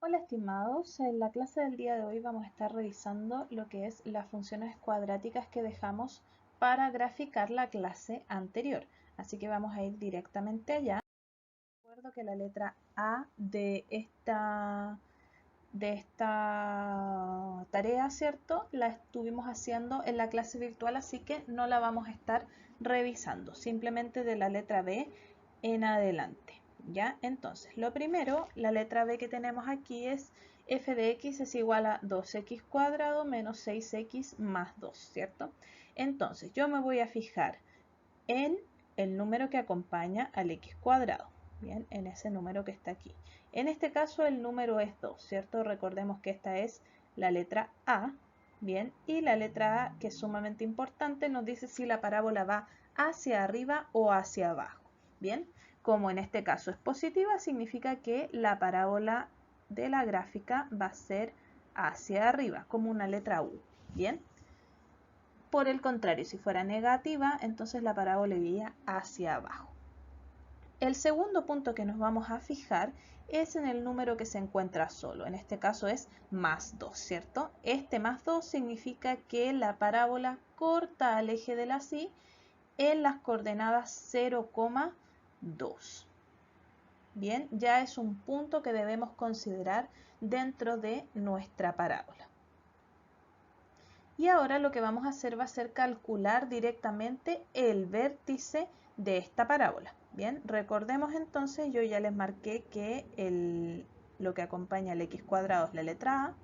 Hola estimados, en la clase del día de hoy vamos a estar revisando lo que es las funciones cuadráticas que dejamos para graficar la clase anterior. Así que vamos a ir directamente allá. Recuerdo que la letra A de esta tarea, ¿cierto? La estuvimos haciendo en la clase virtual, así que no la vamos a estar revisando. Simplemente de la letra B en adelante. ¿Ya? Entonces, lo primero, la letra B que tenemos aquí es f de x es igual a 2x cuadrado menos 6x más 2, ¿cierto? Entonces, yo me voy a fijar en el número que acompaña al x cuadrado, bien, en ese número que está aquí. En este caso el número es 2, ¿cierto? Recordemos que esta es la letra A, bien, y la letra A, que es sumamente importante, nos dice si la parábola va hacia arriba o hacia abajo, bien. Como en este caso es positiva, significa que la parábola de la gráfica va a ser hacia arriba, como una letra U, bien. Por el contrario, si fuera negativa, entonces la parábola iría hacia abajo. El segundo punto que nos vamos a fijar es en el número que se encuentra solo. En este caso es más 2, ¿cierto? Este más 2 significa que la parábola corta al eje de la Y en las coordenadas 0,2. Bien, ya es un punto que debemos considerar dentro de nuestra parábola. Y ahora lo que vamos a hacer va a ser calcular directamente el vértice de esta parábola. Bien, recordemos entonces, yo ya les marqué que lo que acompaña al x cuadrado es la letra A.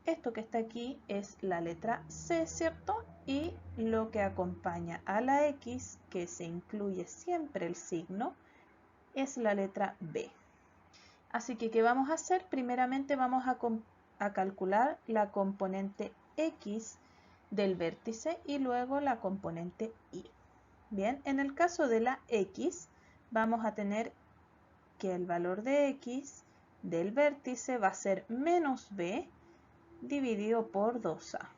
Esto que está aquí es la letra C, ¿cierto? Y lo que acompaña a la x, que se incluye siempre el signo, es la letra B. Así que, ¿qué vamos a hacer? Primeramente vamos a calcular la componente x del vértice y luego la componente y. Bien, en el caso de la x, vamos a tener que el valor de x del vértice va a ser menos b dividido por 2a.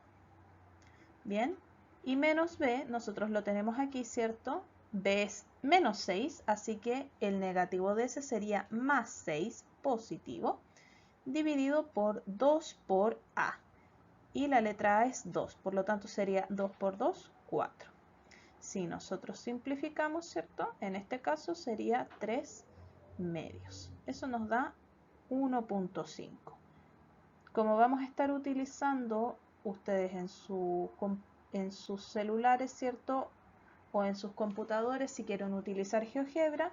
Bien, y menos b, nosotros lo tenemos aquí, ¿cierto? B es menos 6, así que el negativo de ese sería más 6 positivo, dividido por 2 por a. Y la letra A es 2, por lo tanto sería 2 por 2, 4. Si nosotros simplificamos, ¿cierto? En este caso sería 3 medios. Eso nos da 1,5. Como vamos a estar utilizando ustedes en sus celulares, ¿cierto? O en sus computadores, si quieren utilizar GeoGebra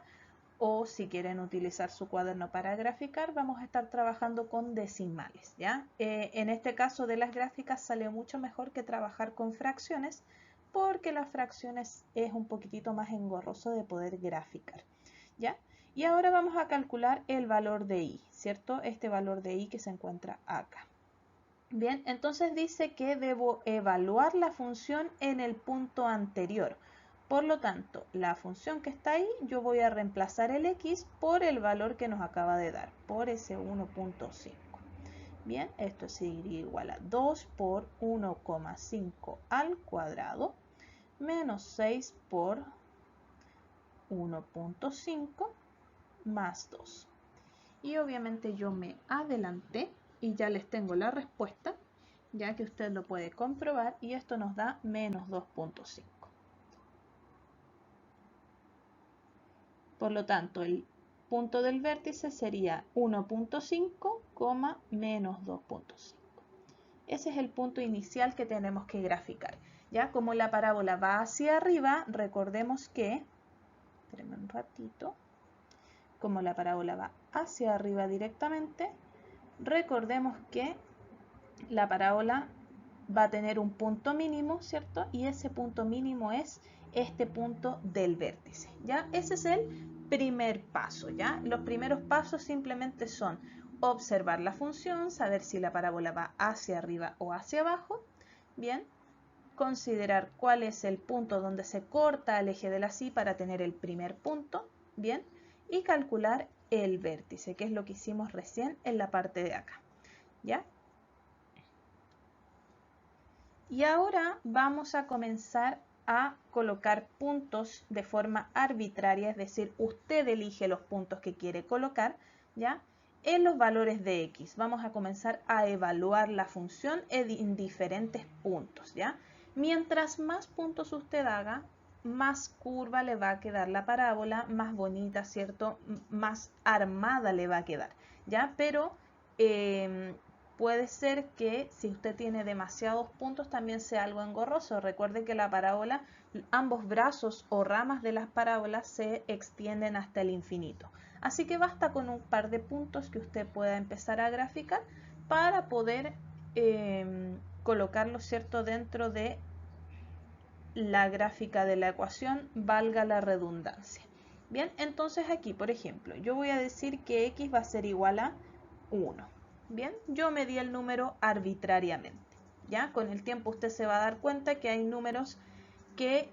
o si quieren utilizar su cuaderno para graficar, vamos a estar trabajando con decimales, ¿ya? En este caso de las gráficas sale mucho mejor que trabajar con fracciones, porque las fracciones es un poquitito más engorroso de poder graficar, ¿ya? Y ahora vamos a calcular el valor de y, ¿cierto? Este valor de y que se encuentra acá. Bien, entonces dice que debo evaluar la función en el punto anterior. Por lo tanto, la función que está ahí, yo voy a reemplazar el x por el valor que nos acaba de dar, por ese 1,5. Bien, esto sería igual a 2 por 1,5 al cuadrado menos 6 por 1,5 más 2. Y obviamente yo me adelanté y ya les tengo la respuesta, ya que usted lo puede comprobar, y esto nos da menos 2,5. Por lo tanto, el punto del vértice sería 1,5, menos 2,5. Ese es el punto inicial que tenemos que graficar. Ya como la parábola va hacia arriba, recordemos que, espérenme un ratito, como la parábola va hacia arriba directamente, recordemos que la parábola va a tener un punto mínimo, ¿cierto? Y ese punto mínimo es este punto del vértice, ¿ya? Ese es el primer paso, ¿ya? Los primeros pasos simplemente son observar la función, saber si la parábola va hacia arriba o hacia abajo, ¿bien? Considerar cuál es el punto donde se corta el eje de la Y para tener el primer punto, ¿bien? Y calcular el vértice, que es lo que hicimos recién en la parte de acá, ¿ya? Y ahora vamos a comenzar a colocar puntos de forma arbitraria, es decir, usted elige los puntos que quiere colocar, ¿ya? en los valores de x. Vamos a comenzar a evaluar la función en diferentes puntos, ¿ya? Mientras más puntos usted haga, más curva le va a quedar la parábola, más bonita, ¿cierto? Más armada le va a quedar, ¿ya? Pero puede ser que si usted tiene demasiados puntos también sea algo engorroso. Recuerde que la parábola, ambos brazos o ramas de las parábolas se extienden hasta el infinito. Así que basta con un par de puntos que usted pueda empezar a graficar para poder colocarlo, ¿cierto?, dentro de la gráfica de la ecuación, valga la redundancia. Bien, entonces aquí, por ejemplo, yo voy a decir que x va a ser igual a 1. Bien, yo medí el número arbitrariamente. ¿Ya? Con el tiempo usted se va a dar cuenta que hay números que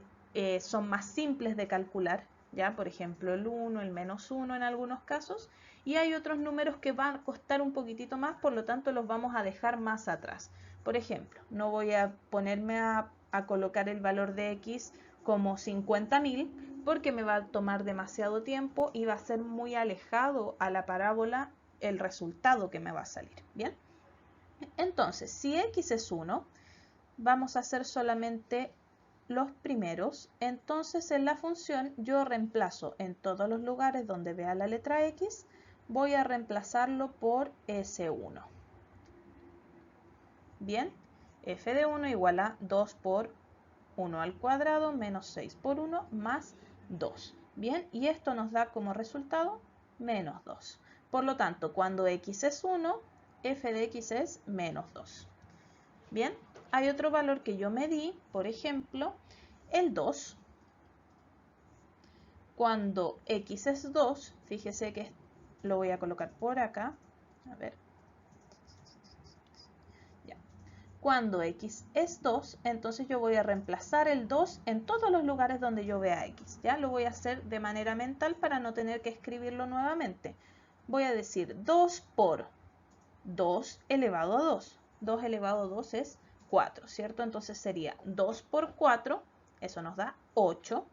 son más simples de calcular, ¿ya? Por ejemplo, el 1, el menos 1 en algunos casos, y hay otros números que van a costar un poquitito más, por lo tanto los vamos a dejar más atrás. Por ejemplo, no voy a ponerme a colocar el valor de x como 50.000 porque me va a tomar demasiado tiempo y va a ser muy alejado a la parábola el resultado que me va a salir. Bien, entonces si x es 1, vamos a hacer solamente los primeros. Entonces en la función yo reemplazo en todos los lugares donde vea la letra x, voy a reemplazarlo por S1. Bien, f de 1 igual a 2 por 1 al cuadrado menos 6 por 1 más 2. Bien, y esto nos da como resultado menos 2. Por lo tanto, cuando x es 1, f de x es menos 2. Bien, hay otro valor que yo medí, por ejemplo, el 2. Cuando x es 2, fíjese que lo voy a colocar por acá. A ver. Ya. Cuando x es 2, entonces yo voy a reemplazar el 2 en todos los lugares donde yo vea x. Ya lo voy a hacer de manera mental para no tener que escribirlo nuevamente. Voy a decir 2 por 2 elevado a 2. 2 elevado a 2 es 4, ¿cierto? Entonces sería 2 por 4, eso nos da 8,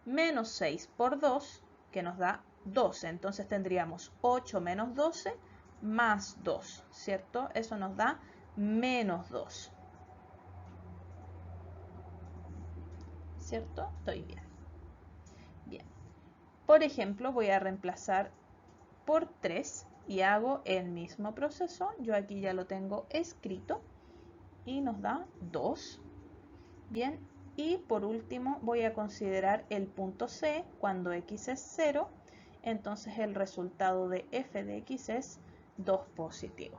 menos 6 por 2, que nos da 12. Entonces tendríamos 8 menos 12 más 2, ¿cierto? Eso nos da menos 2. ¿Cierto? Estoy bien. Bien. Por ejemplo, voy a reemplazar por 3 y hago el mismo proceso. Yo aquí ya lo tengo escrito y nos da 2. Bien, y por último voy a considerar el punto C cuando x es 0, entonces el resultado de f de x es 2 positivo.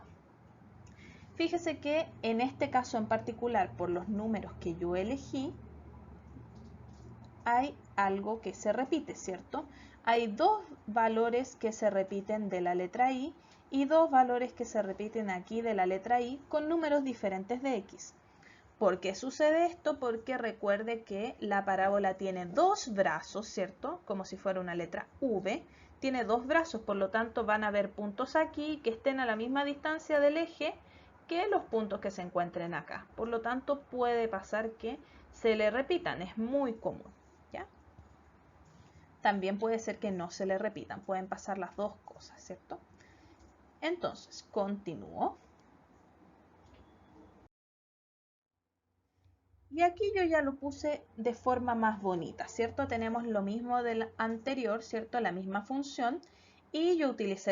Fíjese que en este caso en particular, por los números que yo elegí, hay algo que se repite, ¿cierto? Hay dos valores que se repiten de la letra i y dos valores que se repiten aquí de la letra i con números diferentes de x. ¿Por qué sucede esto? Porque recuerde que la parábola tiene dos brazos, ¿cierto? Como si fuera una letra V. Tiene dos brazos, por lo tanto van a haber puntos aquí que estén a la misma distancia del eje que los puntos que se encuentren acá. Por lo tanto puede pasar que se le repitan, es muy común, ¿ya? También puede ser que no se le repitan, pueden pasar las dos cosas, ¿cierto? Entonces, continúo. Y aquí yo ya lo puse de forma más bonita, ¿cierto? Tenemos lo mismo del anterior, ¿cierto? La misma función. Y yo utilicé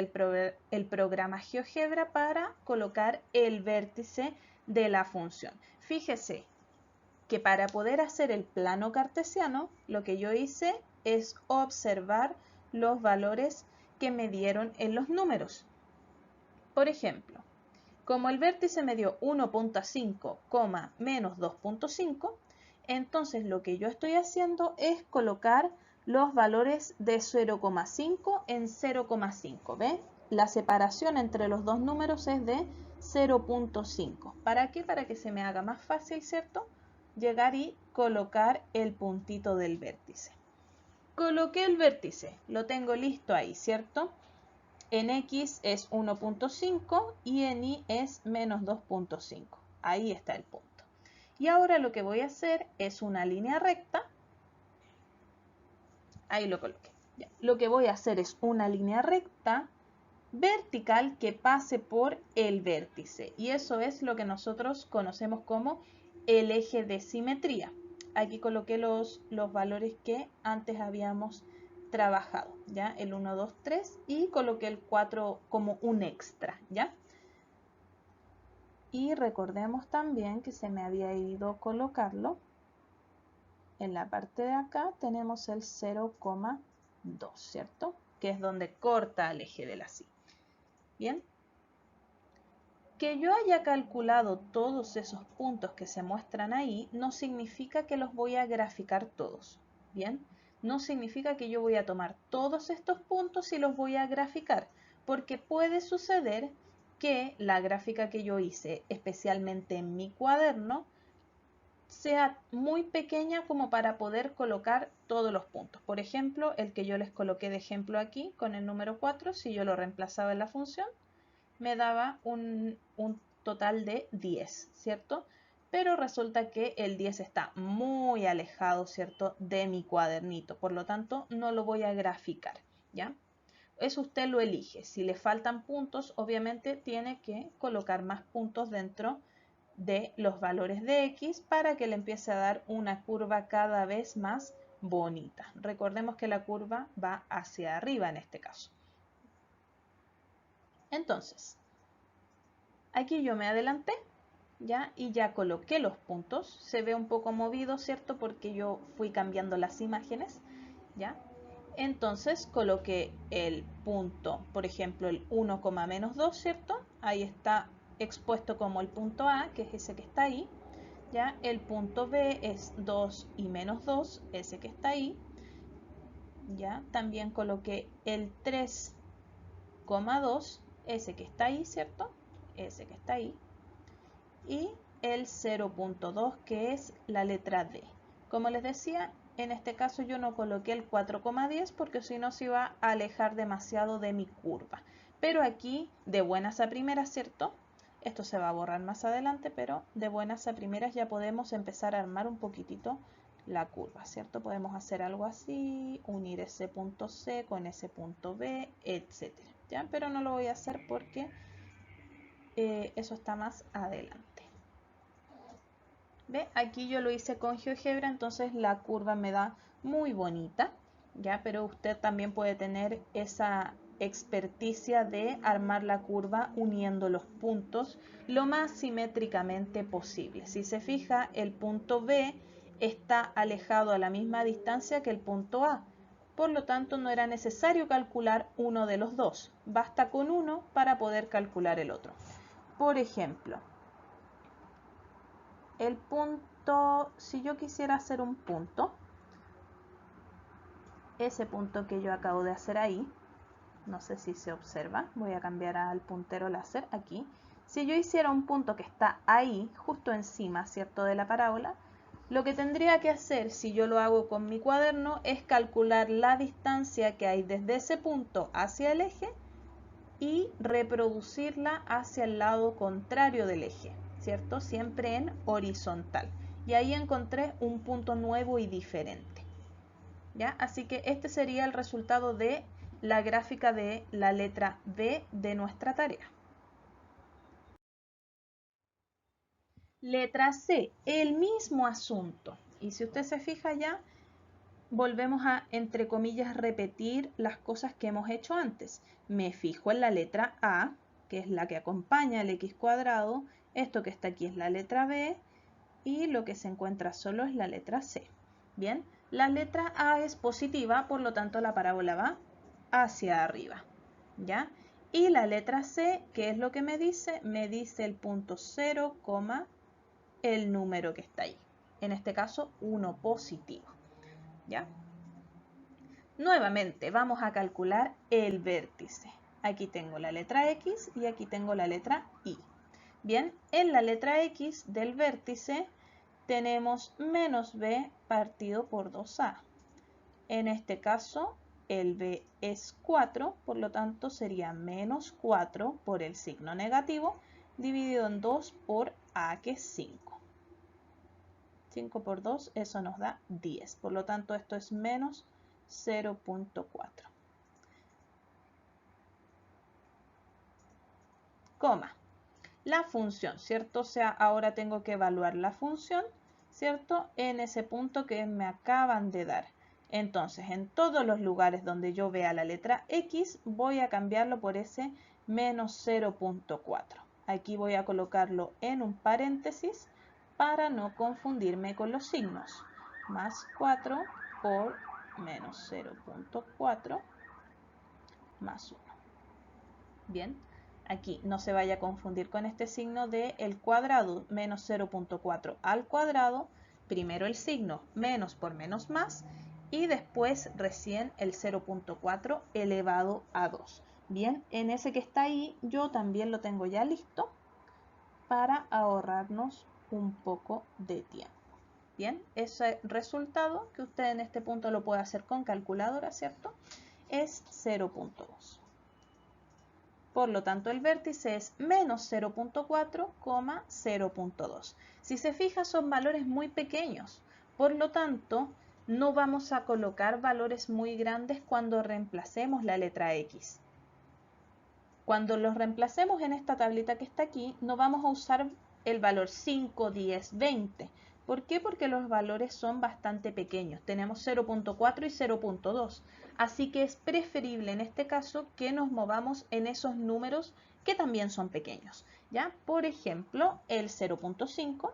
el programa GeoGebra para colocar el vértice de la función. Fíjese que para poder hacer el plano cartesiano, lo que yo hice es observar los valores que me dieron en los números. Por ejemplo, como el vértice me dio 1.5, menos 2.5, entonces lo que yo estoy haciendo es colocar los valores de 0,5 en 0,5. ¿Ve? La separación entre los dos números es de 0.5. ¿Para qué? Para que se me haga más fácil, ¿cierto? Llegar y colocar el puntito del vértice. Coloqué el vértice, lo tengo listo ahí, ¿cierto? En x es 1.5 y en y es menos 2.5. Ahí está el punto. Y ahora lo que voy a hacer es una línea recta. Ahí lo coloqué. Ya. Lo que voy a hacer es una línea recta vertical que pase por el vértice. Y eso es lo que nosotros conocemos como el eje de simetría. Aquí coloqué los valores que antes habíamos trabajado, ¿ya? El 1, 2, 3 y coloqué el 4 como un extra, ¿ya? Y recordemos también que se me había ido colocarlo. En la parte de acá tenemos el 0,2, ¿cierto? Que es donde corta el eje de la Y. Bien. Que yo haya calculado todos esos puntos que se muestran ahí no significa que los voy a graficar todos. Bien. No significa que yo voy a tomar todos estos puntos y los voy a graficar, porque puede suceder que la gráfica que yo hice, especialmente en mi cuaderno, sea muy pequeña como para poder colocar todos los puntos. Por ejemplo, el que yo les coloqué de ejemplo aquí con el número 4, si yo lo reemplazaba en la función, me daba un total de 10, ¿cierto? Pero resulta que el 10 está muy alejado, ¿cierto?, de mi cuadernito. Por lo tanto, no lo voy a graficar, ¿ya? Eso usted lo elige. Si le faltan puntos, obviamente tiene que colocar más puntos dentro de los valores de X para que le empiece a dar una curva cada vez más bonita. Recordemos que la curva va hacia arriba en este caso. Entonces, aquí yo me adelanté, ¿ya? Y ya coloqué los puntos. Se ve un poco movido, ¿cierto? Porque yo fui cambiando las imágenes, ¿ya? Entonces coloqué el punto, por ejemplo, el 1, menos 2, ¿cierto? Ahí está expuesto como el punto A, que es ese que está ahí. ¿Ya? El punto B es 2 y menos 2, ese que está ahí. ¿Ya? También coloqué el 3,2, ese que está ahí, ¿cierto? Ese que está ahí. Y el 0,2, que es la letra D. Como les decía, en este caso yo no coloqué el 4,10 porque si no se iba a alejar demasiado de mi curva. Pero aquí, de buenas a primeras, ¿cierto? Esto se va a borrar más adelante, pero de buenas a primeras ya podemos empezar a armar un poquitito la curva, ¿cierto? Podemos hacer algo así, unir ese punto C con ese punto B, etc. ¿Ya? Pero no lo voy a hacer porque eso está más adelante. ¿Ve? Aquí yo lo hice con GeoGebra, entonces la curva me da muy bonita, ¿ya? Pero usted también puede tener esa experticia de armar la curva uniendo los puntos lo más simétricamente posible. Si se fija, el punto B está alejado a la misma distancia que el punto A. Por lo tanto, no era necesario calcular uno de los dos. Basta con uno para poder calcular el otro. Por ejemplo, el punto, si yo quisiera hacer un punto, ese punto que yo acabo de hacer ahí, no sé si se observa, voy a cambiar al puntero láser aquí. Si yo hiciera un punto que está ahí, justo encima, ¿cierto?, de la parábola, lo que tendría que hacer, si yo lo hago con mi cuaderno, es calcular la distancia que hay desde ese punto hacia el eje y reproducirla hacia el lado contrario del eje, ¿cierto? Siempre en horizontal. Y ahí encontré un punto nuevo y diferente, ¿ya? Así que este sería el resultado de la gráfica de la letra B de nuestra tarea. Letra C, el mismo asunto. Y si usted se fija ya, volvemos a, entre comillas, repetir las cosas que hemos hecho antes. Me fijo en la letra A, que es la que acompaña al x cuadrado. Esto que está aquí es la letra B y lo que se encuentra solo es la letra C. Bien, la letra A es positiva, por lo tanto la parábola va hacia arriba. ¿Ya? Y la letra C, ¿qué es lo que me dice? Me dice el punto 0, el número que está ahí. En este caso, 1 positivo. ¿Ya? Nuevamente, vamos a calcular el vértice. Aquí tengo la letra X y aquí tengo la letra Y. Bien, en la letra X del vértice tenemos menos B partido por 2A. En este caso, el B es 4, por lo tanto sería menos 4 por el signo negativo, dividido en 2 por A, que es 5. 5 por 2, eso nos da 10. Por lo tanto, esto es menos 0,4. coma, la función, ¿cierto? O sea, ahora tengo que evaluar la función, ¿cierto? En ese punto que me acaban de dar. Entonces, en todos los lugares donde yo vea la letra X, voy a cambiarlo por ese menos 0.4. Aquí voy a colocarlo en un paréntesis para no confundirme con los signos. Más 4 por menos 0.4 más 1. Bien, aquí no se vaya a confundir con este signo de el cuadrado, menos 0.4 al cuadrado, primero el signo menos por menos más y después recién el 0.4 elevado a 2. Bien, en ese que está ahí yo también lo tengo ya listo para ahorrarnos un poco de tiempo. Bien, ese resultado que usted en este punto lo puede hacer con calculadora, ¿cierto? Es 0.2. Por lo tanto, el vértice es menos 0.4, 0.2. Si se fija, son valores muy pequeños. Por lo tanto, no vamos a colocar valores muy grandes cuando reemplacemos la letra X. Cuando los reemplacemos en esta tablita que está aquí, no vamos a usar el valor 5, 10, 20. ¿Por qué? Porque los valores son bastante pequeños. Tenemos 0.4 y 0.2. Así que es preferible en este caso que nos movamos en esos números que también son pequeños. ¿Ya? Por ejemplo, el 0.5.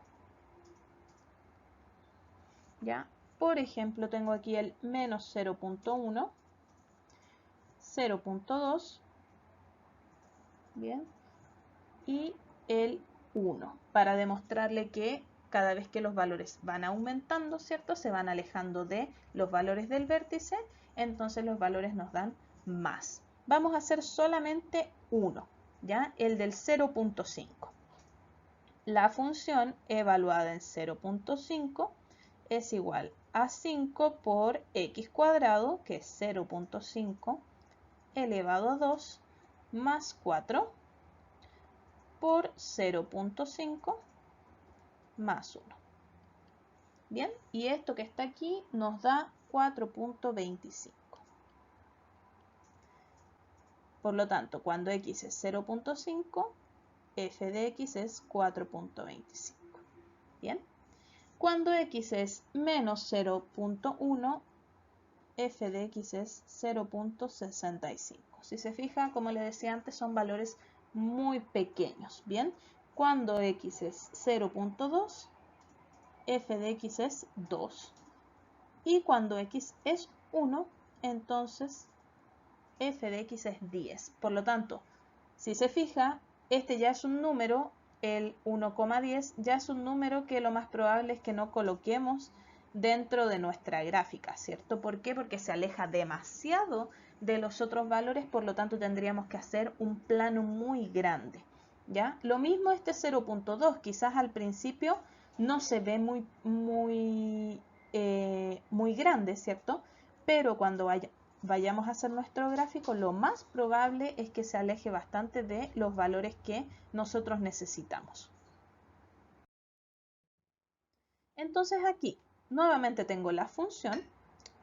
¿Ya? Por ejemplo, tengo aquí el menos 0.1, 0.2. Bien, y el 1, para demostrarle que cada vez que los valores van aumentando, ¿cierto? Se van alejando de los valores del vértice, entonces los valores nos dan más. Vamos a hacer solamente uno, ¿ya? El del 0.5. La función evaluada en 0.5 es igual a 5 por x cuadrado, que es 0.5 elevado a 2, más 4 por 0.5 más 1. Bien, y esto que está aquí nos da 4.25. Por lo tanto, cuando x es 0.5, f de x es 4.25. Bien, cuando x es menos 0.1, f de x es 0.65. Si se fija, como les decía antes, son valores muy pequeños. Bien, cuando x es 0.2, f de x es 2. Y cuando x es 1, entonces f de x es 10. Por lo tanto, si se fija, este ya es un número, el 1,10 ya es un número que lo más probable es que no coloquemos dentro de nuestra gráfica, ¿cierto? ¿Por qué? Porque se aleja demasiado de los otros valores, por lo tanto tendríamos que hacer un plano muy grande, ¿ya? Lo mismo este 0.2, quizás al principio no se ve muy grande, ¿cierto? Pero cuando vayamos a hacer nuestro gráfico, lo más probable es que se aleje bastante de los valores que nosotros necesitamos. Entonces aquí nuevamente tengo la función.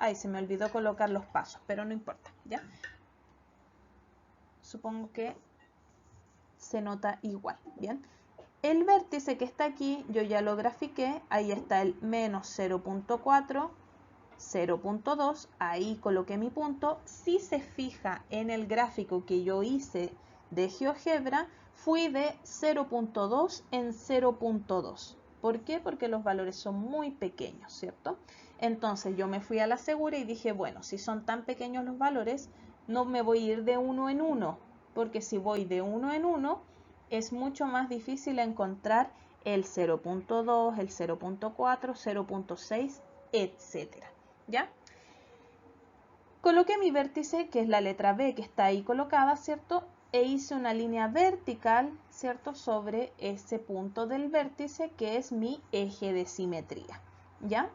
Ahí se me olvidó colocar los pasos, pero no importa, ¿ya? Supongo que se nota igual, ¿bien? El vértice que está aquí, yo ya lo grafiqué. Ahí está el menos 0.4, 0.2, ahí coloqué mi punto. Si se fija en el gráfico que yo hice de GeoGebra, fui de 0.2 en 0.2. ¿Por qué? Porque los valores son muy pequeños, ¿cierto? Entonces yo me fui a la segura y dije, bueno, si son tan pequeños los valores, no me voy a ir de uno en uno, porque si voy de uno en uno, es mucho más difícil encontrar el 0.2, el 0.4, 0.6, etcétera. ¿Ya? Coloqué mi vértice, que es la letra B que está ahí colocada, ¿cierto? E hice una línea vertical, ¿cierto? Sobre ese punto del vértice que es mi eje de simetría, ¿ya?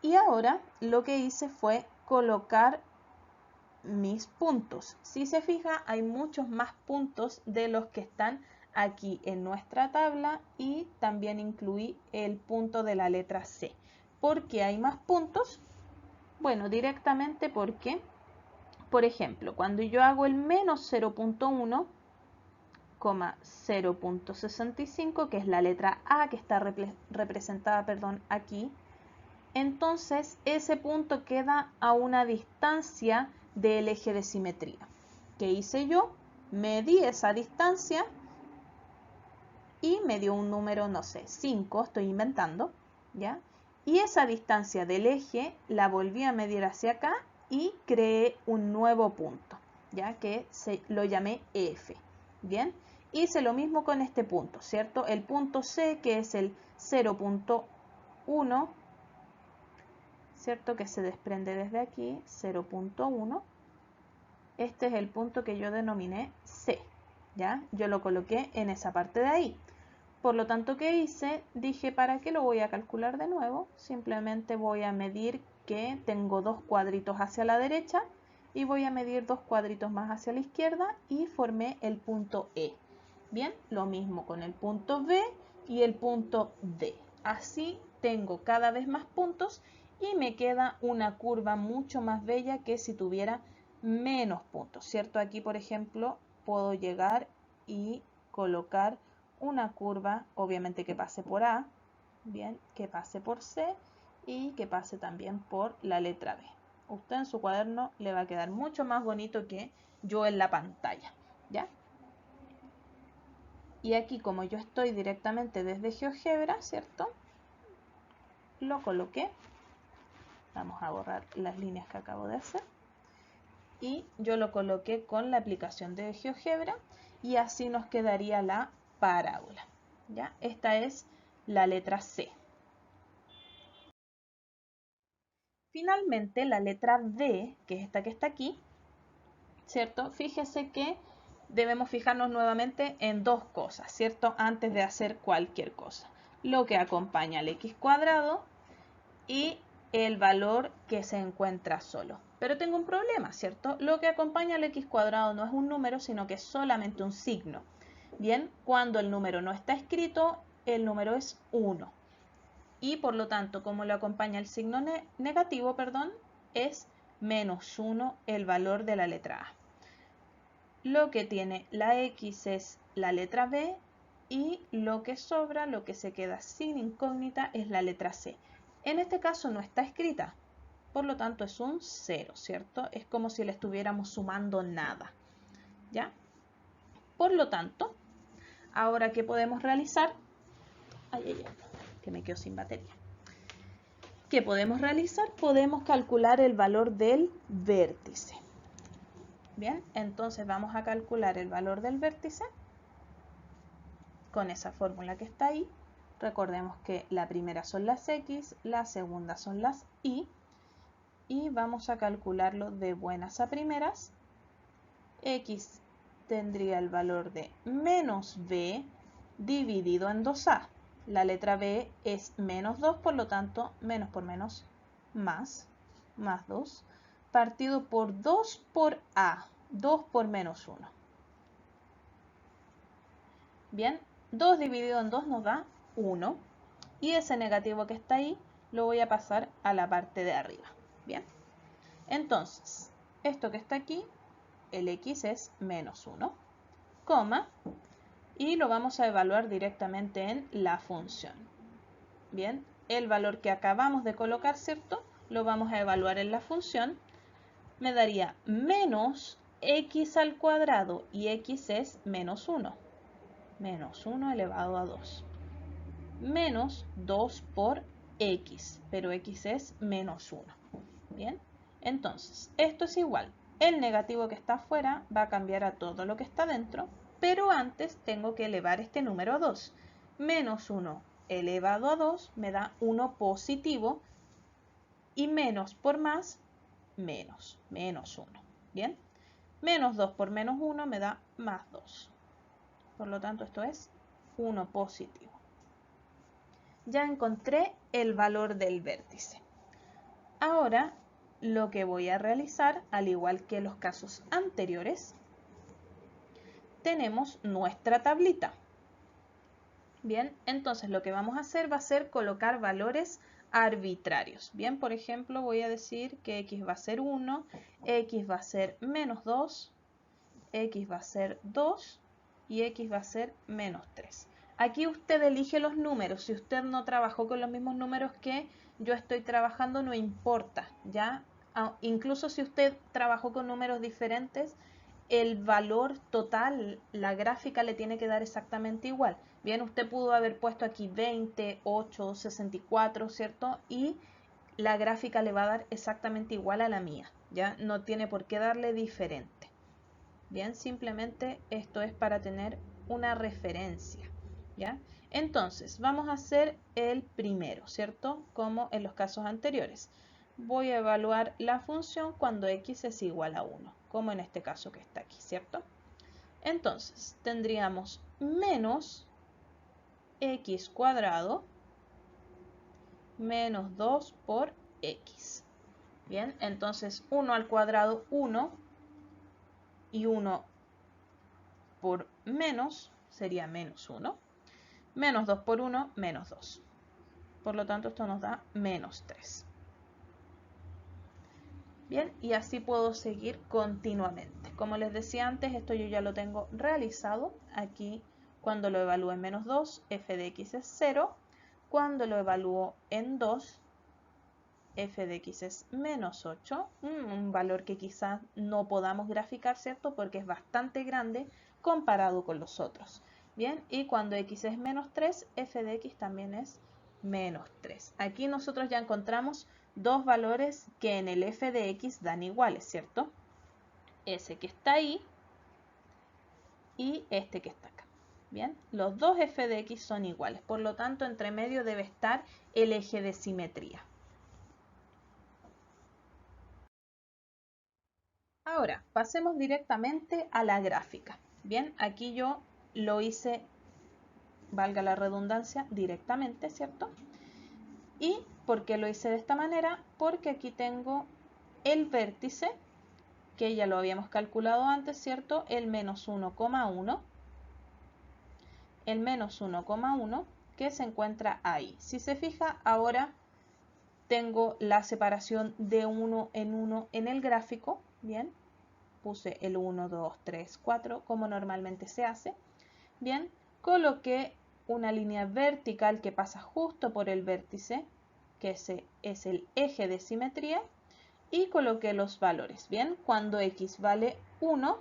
Y ahora lo que hice fue colocar mis puntos. Si se fija, hay muchos más puntos de los que están aquí en nuestra tabla y también incluí el punto de la letra C. ¿Por qué hay más puntos? Bueno, directamente porque, por ejemplo, cuando yo hago el menos 0.1, 0.65, que es la letra A que está representada, aquí. Entonces ese punto queda a una distancia del eje de simetría. ¿Qué hice yo? Medí esa distancia y me dio un número, no sé, 5, estoy inventando, ¿ya? Y esa distancia del eje la volví a medir hacia acá y creé un nuevo punto, ¿ya? Que lo llamé F, ¿bien? Hice lo mismo con este punto, ¿cierto? El punto C, que es el 0.1, ¿cierto? Que se desprende desde aquí, 0.1. Este es el punto que yo denominé C, ¿ya? Yo lo coloqué en esa parte de ahí. Por lo tanto, ¿qué hice? Dije, ¿para qué lo voy a calcular de nuevo? Simplemente voy a medir que tengo 2 cuadritos hacia la derecha y voy a medir 2 cuadritos más hacia la izquierda y formé el punto E. Bien, lo mismo con el punto B y el punto D. Así tengo cada vez más puntos y me queda una curva mucho más bella que si tuviera menos puntos, ¿cierto? Aquí, por ejemplo, puedo llegar y colocar una curva, obviamente que pase por A, bien, que pase por C y que pase también por la letra B. Usted en su cuaderno le va a quedar mucho más bonito que yo en la pantalla, ¿ya? Y aquí, como yo estoy directamente desde GeoGebra, ¿cierto? Lo coloqué. Vamos a borrar las líneas que acabo de hacer. Y yo lo coloqué con la aplicación de GeoGebra y así nos quedaría la parábola, ¿ya? Esta es la letra C. Finalmente, la letra D, que es esta que está aquí, ¿cierto? Fíjese que debemos fijarnos nuevamente en dos cosas, ¿cierto? Antes de hacer cualquier cosa. Lo que acompaña al x cuadrado y el valor que se encuentra solo. Pero tengo un problema, ¿cierto? Lo que acompaña al x cuadrado no es un número, sino que es solamente un signo. Bien, cuando el número no está escrito, el número es 1. Y por lo tanto, como lo acompaña el signo negativo, es menos 1 el valor de la letra A. Lo que tiene la X es la letra B y lo que sobra, lo que se queda sin incógnita, es la letra C. En este caso no está escrita, por lo tanto es un 0, ¿cierto? Es como si le estuviéramos sumando nada, ¿ya? Por lo tanto, ahora ¿qué podemos realizar? Que me quedo sin batería. ¿Qué podemos realizar? Podemos calcular el valor del vértice. Bien, entonces vamos a calcular el valor del vértice con esa fórmula que está ahí. Recordemos que la primera son las X, la segunda son las Y. Y vamos a calcularlo de buenas a primeras. X tendría el valor de menos B dividido en 2A. La letra B es menos 2, por lo tanto, menos por menos, más 2, partido por 2 por A, 2 por menos 1. Bien, 2 dividido en 2 nos da 1, y ese negativo que está ahí lo voy a pasar a la parte de arriba. Bien, entonces, esto que está aquí, el X es menos 1, coma, y lo vamos a evaluar directamente en la función. Bien, el valor que acabamos de colocar, ¿cierto? Lo vamos a evaluar en la función. Me daría menos x al cuadrado y x es menos 1. Menos 1 elevado a 2. Menos 2 por x, pero x es menos 1. Bien, entonces, esto es igual. El negativo que está afuera va a cambiar a todo lo que está dentro, pero antes tengo que elevar este número a 2. Menos 1 elevado a 2 me da 1 positivo y menos por más, menos 1. Bien, menos 2 por menos 1 me da más 2. Por lo tanto, esto es 1 positivo. Ya encontré el valor del vértice. Ahora, lo que voy a realizar, al igual que los casos anteriores, tenemos nuestra tablita. Bien, entonces lo que vamos a hacer va a ser colocar valores arbitrarios. Bien, por ejemplo, voy a decir que x va a ser 1, x va a ser menos 2, x va a ser 2 y x va a ser menos 3. Aquí usted elige los números. Si usted no trabajó con los mismos números que yo estoy trabajando, no importa, ¿ya? Incluso si usted trabajó con números diferentes, el valor total, la gráfica le tiene que dar exactamente igual. Bien, usted pudo haber puesto aquí 20, 8, 64, ¿cierto? Y la gráfica le va a dar exactamente igual a la mía, ¿ya? No tiene por qué darle diferente. Bien, simplemente esto es para tener una referencia, ¿ya? Entonces, vamos a hacer el primero, ¿cierto? Como en los casos anteriores. Voy a evaluar la función cuando x es igual a 1, como en este caso que está aquí, ¿cierto? Entonces, tendríamos menos x cuadrado menos 2 por x. Bien, entonces 1 al cuadrado 1 y 1 por menos sería menos 1. Menos 2 por 1, menos 2. Por lo tanto, esto nos da menos 3. Bien, y así puedo seguir continuamente. Como les decía antes, esto yo ya lo tengo realizado. Aquí, cuando lo evalúo en menos 2, f de x es 0. Cuando lo evalúo en 2, f de x es menos 8. Un valor que quizás no podamos graficar, ¿cierto? Porque es bastante grande comparado con los otros. Bien, y cuando x es menos 3, f de x también es menos 3. Aquí nosotros ya encontramos dos valores que en el f de x dan iguales, ¿cierto? Ese que está ahí y este que está acá. Bien, los dos f de x son iguales, por lo tanto entre medio debe estar el eje de simetría. Ahora, pasemos directamente a la gráfica. Bien, aquí yo lo hice, valga la redundancia, directamente, ¿cierto? ¿Y por qué lo hice de esta manera? Porque aquí tengo el vértice, que ya lo habíamos calculado antes, ¿cierto? El menos 1,1. El menos 1,1 que se encuentra ahí. Si se fija, ahora tengo la separación de 1 en el gráfico, ¿bien? Puse el 1, 2, 3, 4, como normalmente se hace. Bien, coloqué una línea vertical que pasa justo por el vértice, que ese es el eje de simetría, y coloqué los valores. Bien, cuando x vale 1,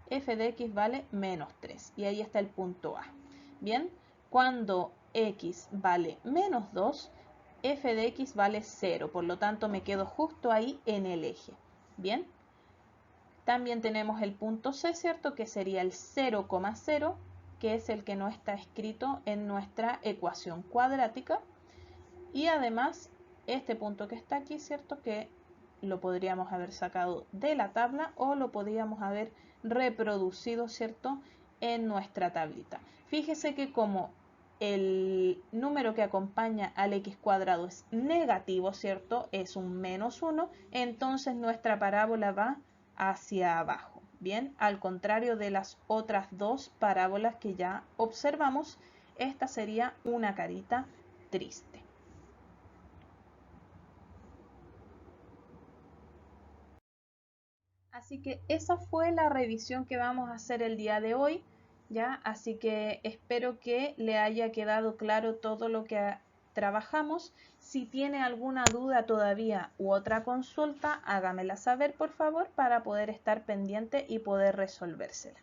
f de x vale menos 3, y ahí está el punto A. Bien, cuando x vale menos 2, f de x vale 0, por lo tanto me quedo justo ahí en el eje. Bien, también tenemos el punto C, ¿cierto? Que sería el 0,0, que es el que no está escrito en nuestra ecuación cuadrática. Y además, este punto que está aquí, ¿cierto? Que lo podríamos haber sacado de la tabla o lo podríamos haber reproducido, ¿cierto? En nuestra tablita. Fíjese que como el número que acompaña al x cuadrado es negativo, ¿cierto? Es un menos 1, entonces nuestra parábola va hacia abajo. Bien, al contrario de las otras dos parábolas que ya observamos, esta sería una carita triste. Así que esa fue la revisión que vamos a hacer el día de hoy, ¿ya? Así que espero que le haya quedado claro todo lo que trabajamos. Si tiene alguna duda todavía u otra consulta, hágamela saber, por favor, para poder estar pendiente y poder resolvérsela.